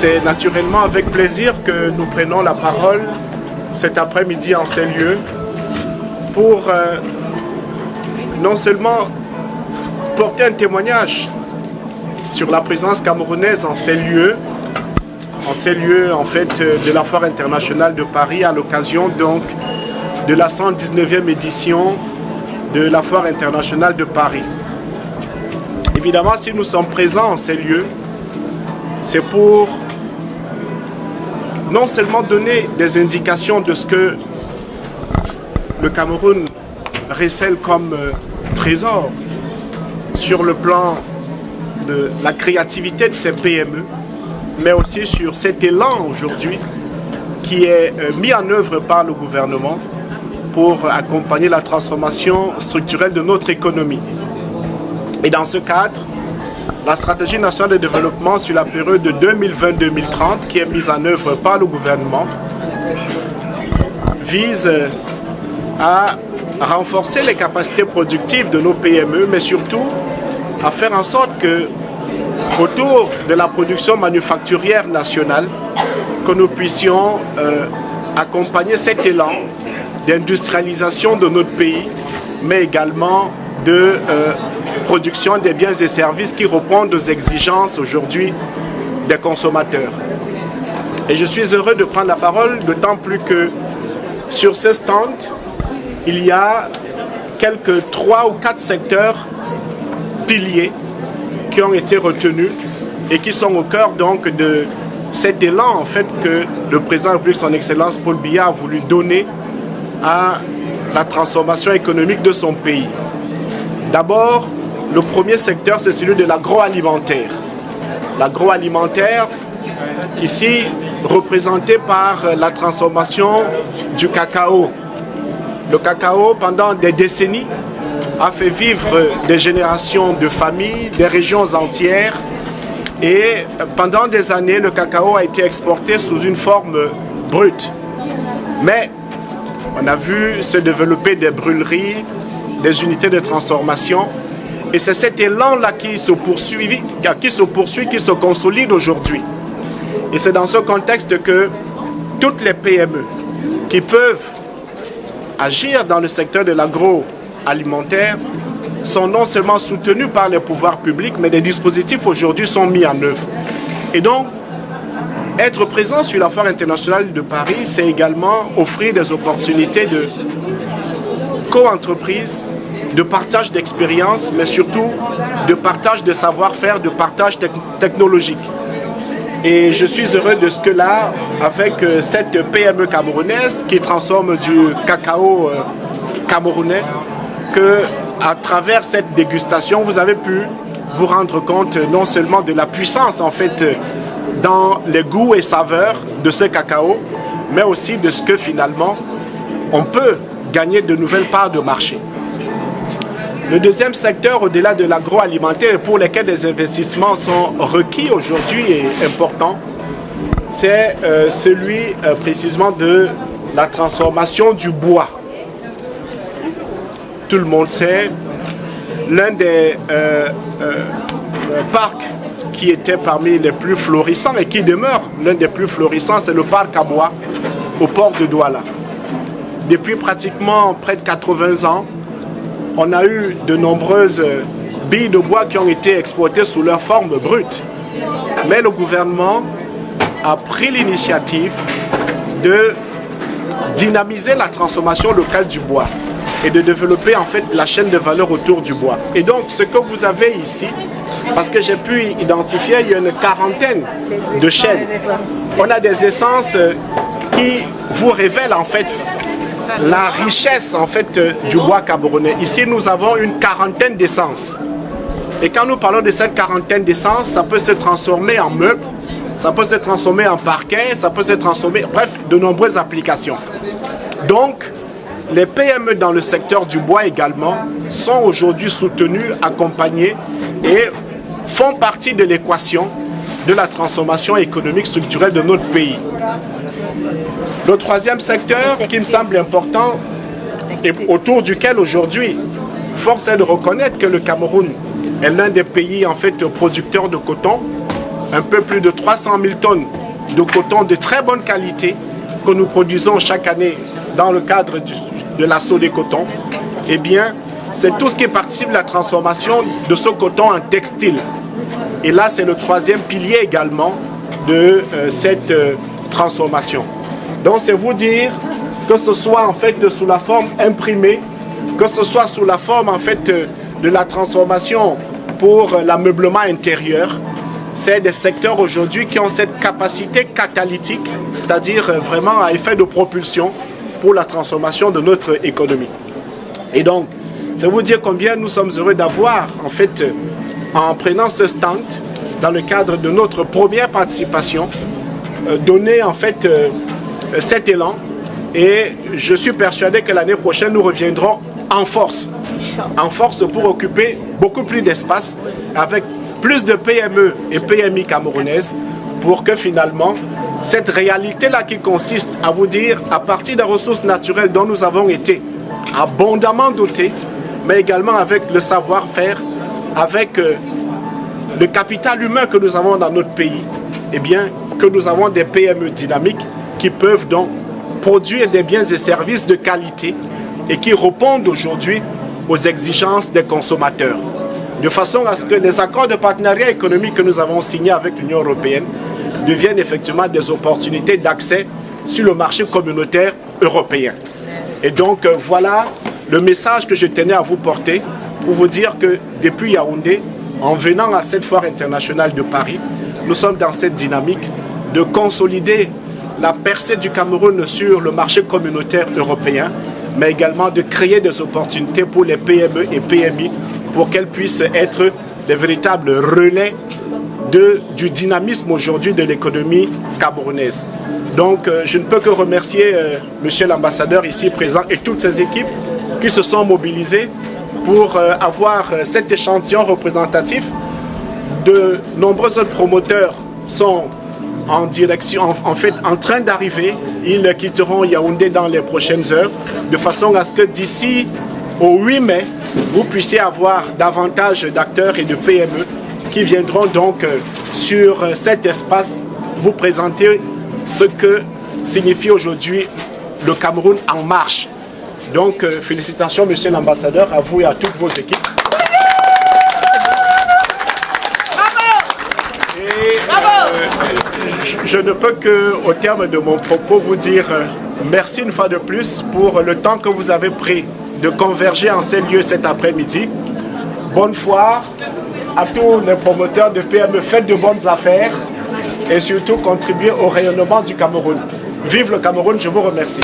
C'est naturellement avec plaisir que nous prenons la parole cet après-midi en ces lieux pour non seulement porter un témoignage sur la présence camerounaise en ces lieux en fait de la Foire internationale de Paris à l'occasion donc de la 119e édition de la Foire internationale de Paris. Évidemment, si nous sommes présents en ces lieux, c'est pour non seulement donner des indications de ce que le Cameroun recèle comme trésor sur le plan de la créativité de ces PME, mais aussi sur cet élan aujourd'hui qui est mis en œuvre par le gouvernement pour accompagner la transformation structurelle de notre économie. Et dans ce cadre, la stratégie nationale de développement sur la période de 2020-2030 qui est mise en œuvre par le gouvernement vise à renforcer les capacités productives de nos PME, mais surtout à faire en sorte que autour de la production manufacturière nationale, que nous puissions accompagner cet élan d'industrialisation de notre pays, mais également de production des biens et services qui répondent aux exigences aujourd'hui des consommateurs. Et je suis heureux de prendre la parole, d'autant plus que sur ce stand, il y a quelques 3 ou 4 secteurs piliers qui ont été retenus et qui sont au cœur donc de cet élan en fait que le président de la République, son Excellence Paul Biya, a voulu donner à la transformation économique de son pays. D'abord, le premier secteur, c'est celui de l'agroalimentaire. L'agroalimentaire, ici, représenté par la transformation du cacao. Le cacao, pendant des décennies, a fait vivre des générations de familles, des régions entières. Et pendant des années, le cacao a été exporté sous une forme brute. Mais on a vu se développer des brûleries, des unités de transformation. Et c'est cet élan-là qui se poursuit, qui se consolide aujourd'hui. Et c'est dans ce contexte que toutes les PME qui peuvent agir dans le secteur de l'agroalimentaire sont non seulement soutenues par les pouvoirs publics, mais des dispositifs aujourd'hui sont mis en œuvre. Et donc, être présent sur la Foire internationale de Paris, c'est également offrir des opportunités de co-entreprise, de partage d'expériences, mais surtout de partage de savoir-faire, de partage technologique. Et je suis heureux de ce que là, avec cette PME camerounaise qui transforme du cacao camerounais, que à travers cette dégustation, vous avez pu vous rendre compte non seulement de la puissance en fait dans les goûts et saveurs de ce cacao, mais aussi de ce que finalement on peut gagner de nouvelles parts de marché. Le deuxième secteur, au-delà de l'agroalimentaire, et pour lequel des investissements sont requis aujourd'hui et importants, c'est celui précisément de la transformation du bois. Tout le monde sait, l'un des parcs qui était parmi les plus florissants et qui demeure l'un des plus florissants, c'est le parc à bois au port de Douala. Depuis pratiquement près de 80 ans, on a eu de nombreuses billes de bois qui ont été exploitées sous leur forme brute. Mais le gouvernement a pris l'initiative de dynamiser la transformation locale du bois et de développer en fait la chaîne de valeur autour du bois. Et donc ce que vous avez ici, parce que j'ai pu identifier, il y a une quarantaine de chaînes. On a des essences qui vous révèlent en fait la richesse en fait du bois camerounais. Ici nous avons une quarantaine d'essences. Et quand nous parlons de cette quarantaine d'essences, ça peut se transformer en meubles, ça peut se transformer en parquet, ça peut se transformer, bref, de nombreuses applications. Donc, les PME dans le secteur du bois également sont aujourd'hui soutenues, accompagnées et font partie de l'équation de la transformation économique structurelle de notre pays. Le troisième secteur qui me semble important et autour duquel aujourd'hui, force est de reconnaître que le Cameroun est l'un des pays en fait producteurs de coton, un peu plus de 300 000 tonnes de coton de très bonne qualité que nous produisons chaque année dans le cadre de l'assaut des cotons, eh bien, c'est tout ce qui participe à la transformation de ce coton en textile. Et là, c'est le troisième pilier également de cette transformation. Donc, c'est vous dire que ce soit en fait sous la forme imprimée, que ce soit sous la forme en fait de la transformation pour l'ameublement intérieur, c'est des secteurs aujourd'hui qui ont cette capacité catalytique, c'est-à-dire vraiment à effet de propulsion pour la transformation de notre économie. Et donc, c'est vous dire combien nous sommes heureux d'avoir, en fait, en prenant ce stand, dans le cadre de notre première participation, donné en fait cet élan. Et je suis persuadé que l'année prochaine, nous reviendrons en force pour occuper beaucoup plus d'espace, avec plus de PME et PMI camerounaises, pour que finalement, cette réalité-là qui consiste à vous dire, à partir des ressources naturelles dont nous avons été abondamment dotés, mais également avec le savoir-faire, avec le capital humain que nous avons dans notre pays, eh bien, que nous avons des PME dynamiques qui peuvent donc produire des biens et services de qualité et qui répondent aujourd'hui aux exigences des consommateurs. De façon à ce que les accords de partenariat économique que nous avons signés avec l'Union européenne deviennent effectivement des opportunités d'accès sur le marché communautaire européen. Et donc voilà le message que je tenais à vous porter pour vous dire que depuis Yaoundé, en venant à cette foire internationale de Paris, nous sommes dans cette dynamique de consolider la percée du Cameroun sur le marché communautaire européen, mais également de créer des opportunités pour les PME et PMI pour qu'elles puissent être des véritables relais du dynamisme aujourd'hui de l'économie camerounaise. Donc je ne peux que remercier monsieur l'ambassadeur ici présent et toutes ses équipes qui se sont mobilisées pour avoir cet échantillon représentatif. De nombreux autres promoteurs sont en direction, en fait, en train d'arriver. Ils quitteront Yaoundé dans les prochaines heures, de façon à ce que d'ici au 8 mai, vous puissiez avoir davantage d'acteurs et de PME qui viendront donc sur cet espace vous présenter ce que signifie aujourd'hui le Cameroun en marche. Donc, félicitations, monsieur l'ambassadeur, à vous et à toutes vos équipes. Je ne peux qu'au terme de mon propos vous dire merci une fois de plus pour le temps que vous avez pris de converger en ces lieux cet après-midi. Bonne foire à tous les promoteurs de PME, faites de bonnes affaires et surtout contribuez au rayonnement du Cameroun. Vive le Cameroun, je vous remercie.